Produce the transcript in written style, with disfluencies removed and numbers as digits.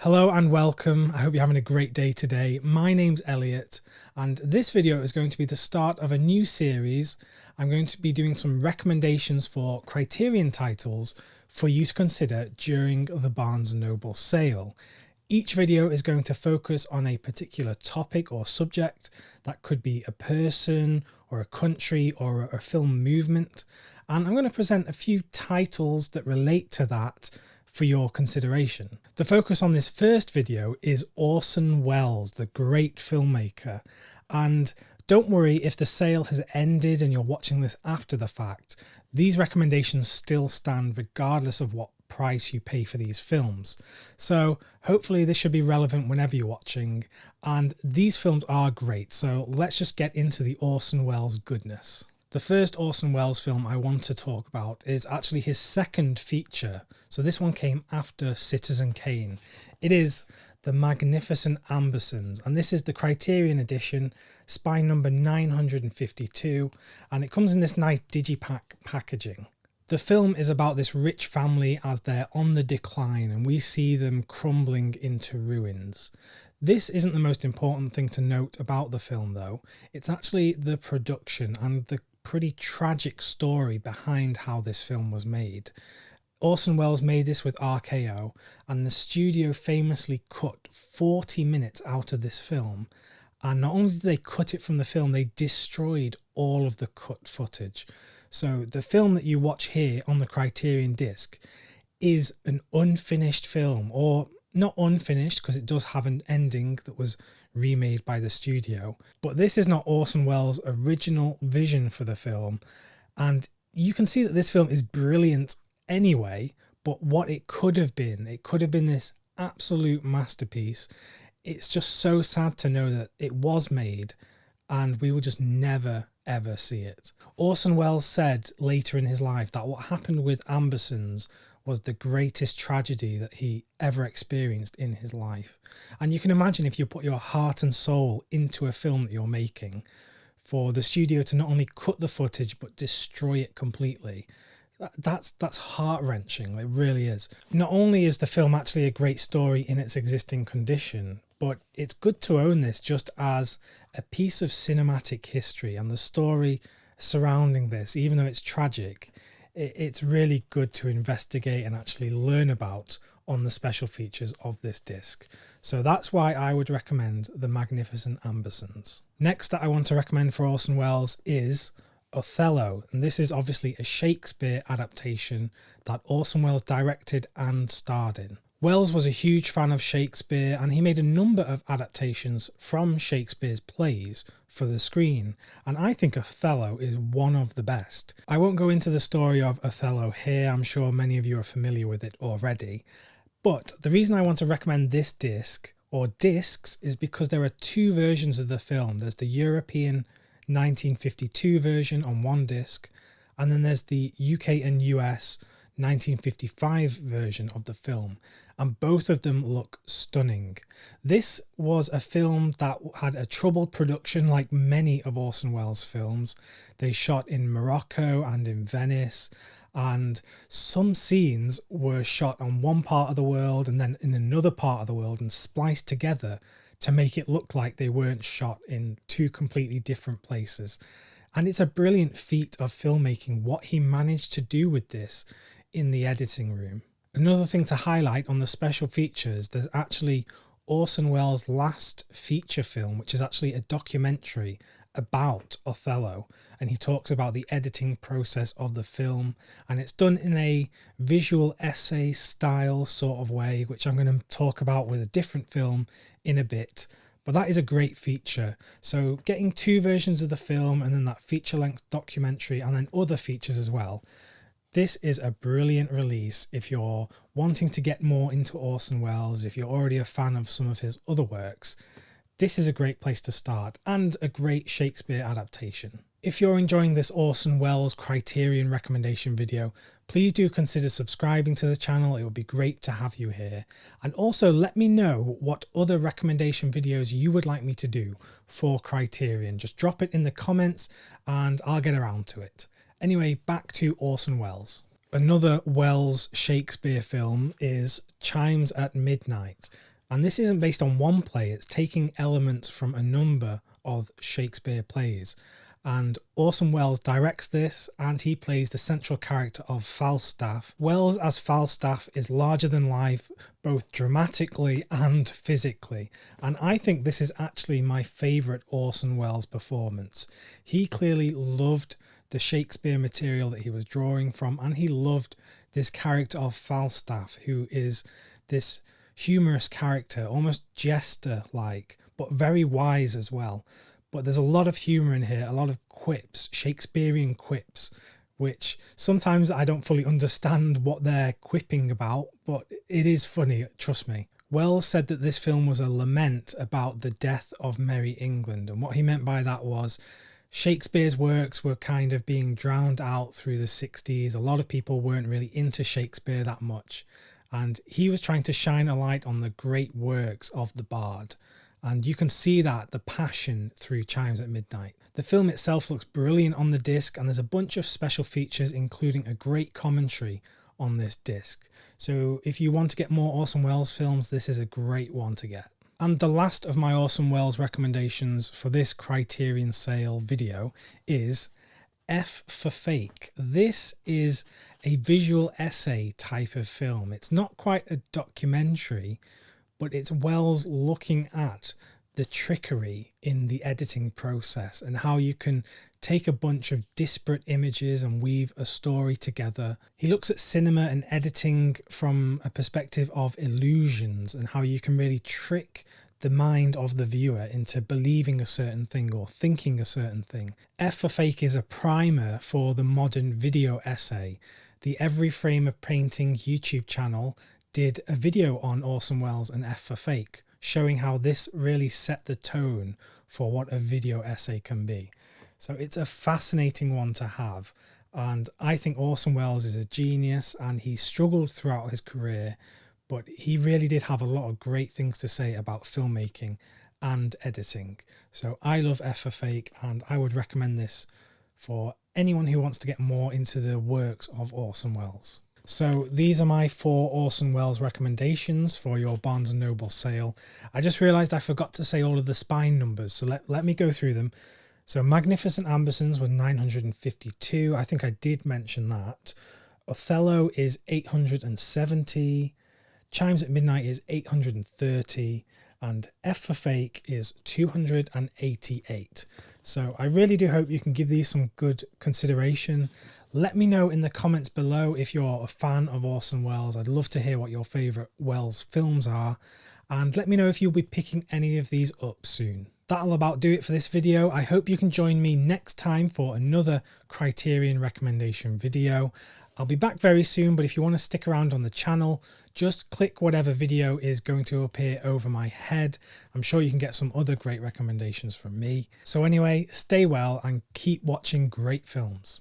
Hello and welcome. I hope you're having a great day today. My name's Elliot, and this video is going to be the start of a new series. I'm going to be doing some recommendations for Criterion titles for you to consider during the Barnes & Noble sale. Each video is going to focus on a particular topic or subject. That could be a person or a country or a film movement. And I'm going to present a few titles that relate to that for your consideration. The focus on this first video is Orson Welles, the great filmmaker. And don't worry if the sale has ended and you're watching this after the fact. These recommendations still stand regardless of what price you pay for these films. So hopefully this should be relevant whenever you're watching. And these films are great. So let's just get into the Orson Welles goodness. The first Orson Welles film I want to talk about is actually his second feature. So this one came after Citizen Kane. It is The Magnificent Ambersons, and this is the Criterion edition, spine number 952, and it comes in this nice digipack packaging. The film is about this rich family as they're on the decline, and we see them crumbling into ruins. This isn't the most important thing to note about the film though. It's actually the production and the pretty tragic story behind how this film was made. Orson Welles made this with RKO, and the studio famously cut 40 minutes out of this film. And not only did they cut it from the film, they destroyed all of the cut footage. So the film that you watch here on the Criterion disc is an unfinished film, or not unfinished because it does have an ending that was remade by the studio. But this is not Orson Welles' original vision for the film. And you can see that this film is brilliant anyway, but what it could have been this absolute masterpiece. It's just so sad to know that it was made and we will just never ever see it. Orson Welles said later in his life that what happened with Ambersons was the greatest tragedy that he ever experienced in his life. And you can imagine if you put your heart and soul into a film that you're making, for the studio to not only cut the footage but destroy it completely. That's heart-wrenching, it really is. Not only is the film actually a great story in its existing condition, but it's good to own this just as a piece of cinematic history, and the story surrounding this, even though it's tragic, it's really good to investigate and actually learn about on the special features of this disc. So that's why I would recommend The Magnificent Ambersons. Next that I want to recommend for Orson Welles is Othello, and this is obviously a Shakespeare adaptation that Orson Welles directed and starred in. Welles was a huge fan of Shakespeare, and he made a number of adaptations from Shakespeare's plays for the screen, and I think Othello is one of the best. I won't go into the story of Othello here, I'm sure many of you are familiar with it already, but the reason I want to recommend this disc, or discs, is because there are two versions of the film. There's the European 1952 version on one disc, and then there's the UK and US 1955 version of the film, and both of them look stunning. This was a film that had a troubled production like many of Orson Welles' films. They shot in Morocco and in Venice, and some scenes were shot on one part of the world and then in another part of the world and spliced together to make it look like they weren't shot in two completely different places. And it's a brilliant feat of filmmaking what he managed to do with this in the editing room. Another thing to highlight on the special features, there's actually Orson Welles' last feature film, which is actually a documentary about Othello, and he talks about the editing process of the film, and it's done in a visual essay style sort of way, which I'm going to talk about with a different film in a bit. But that is a great feature. So getting two versions of the film and then that feature-length documentary and then other features as well, this is a brilliant release if you're wanting to get more into Orson Welles, if you're already a fan of some of his other works. This is a great place to start, and a great Shakespeare adaptation. If you're enjoying this Orson Welles Criterion recommendation video, please do consider subscribing to the channel. It would be great to have you here. And also let me know what other recommendation videos you would like me to do for Criterion. Just drop it in the comments and I'll get around to it. Anyway, back to Orson Welles. Another Welles Shakespeare film is Chimes at Midnight. And this isn't based on one play, it's taking elements from a number of Shakespeare plays. And Orson Welles directs this, and he plays the central character of Falstaff. Welles as Falstaff is larger than life, both dramatically and physically. And I think this is actually my favourite Orson Welles performance. He clearly loved the Shakespeare material that he was drawing from, and he loved this character of Falstaff, who is this humorous character, almost jester-like, but very wise as well. But there's a lot of humour in here, a lot of quips, Shakespearean quips, which sometimes I don't fully understand what they're quipping about, but it is funny, trust me. Welles said that this film was a lament about the death of Merry England, and what he meant by that was Shakespeare's works were kind of being drowned out through the 60s. A lot of people weren't really into Shakespeare that much, and he was trying to shine a light on the great works of the bard. And you can see that, the passion, through Chimes at Midnight. The film itself looks brilliant on the disc, and there's a bunch of special features, including a great commentary on this disc. So if you want to get more Orson Welles films, this is a great one to get. And the last of my Orson Welles recommendations for this Criterion Sale video is F for Fake. This is a visual essay type of film. It's not quite a documentary, but it's Welles looking at the trickery in the editing process and how you can take a bunch of disparate images and weave a story together. He looks at cinema and editing from a perspective of illusions and how you can really trick the mind of the viewer into believing a certain thing or thinking a certain thing. F for Fake is a primer for the modern video essay. The Every Frame of Painting YouTube channel did a video on Orson Welles and F for Fake, showing how this really set the tone for what a video essay can be. So it's a fascinating one to have, and I think Orson Welles is a genius, and he struggled throughout his career, but he really did have a lot of great things to say about filmmaking and editing. So I love F for Fake, and I would recommend this for anyone who wants to get more into the works of Orson Welles. So these are my 4 Orson Welles recommendations for your Barnes & Noble sale. I just realised I forgot to say all of the spine numbers, so let me go through them. So Magnificent Ambersons was 952. I think I did mention that. Othello is 870. Chimes at Midnight is 830. And F for Fake is 288. So I really do hope you can give these some good consideration. Let me know in the comments below if you're a fan of Orson Welles. I'd love to hear what your favourite Welles films are. And let me know if you'll be picking any of these up soon. That'll about do it for this video. I hope you can join me next time for another Criterion recommendation video. I'll be back very soon, but if you want to stick around on the channel, just click whatever video is going to appear over my head. I'm sure you can get some other great recommendations from me. So anyway, stay well and keep watching great films.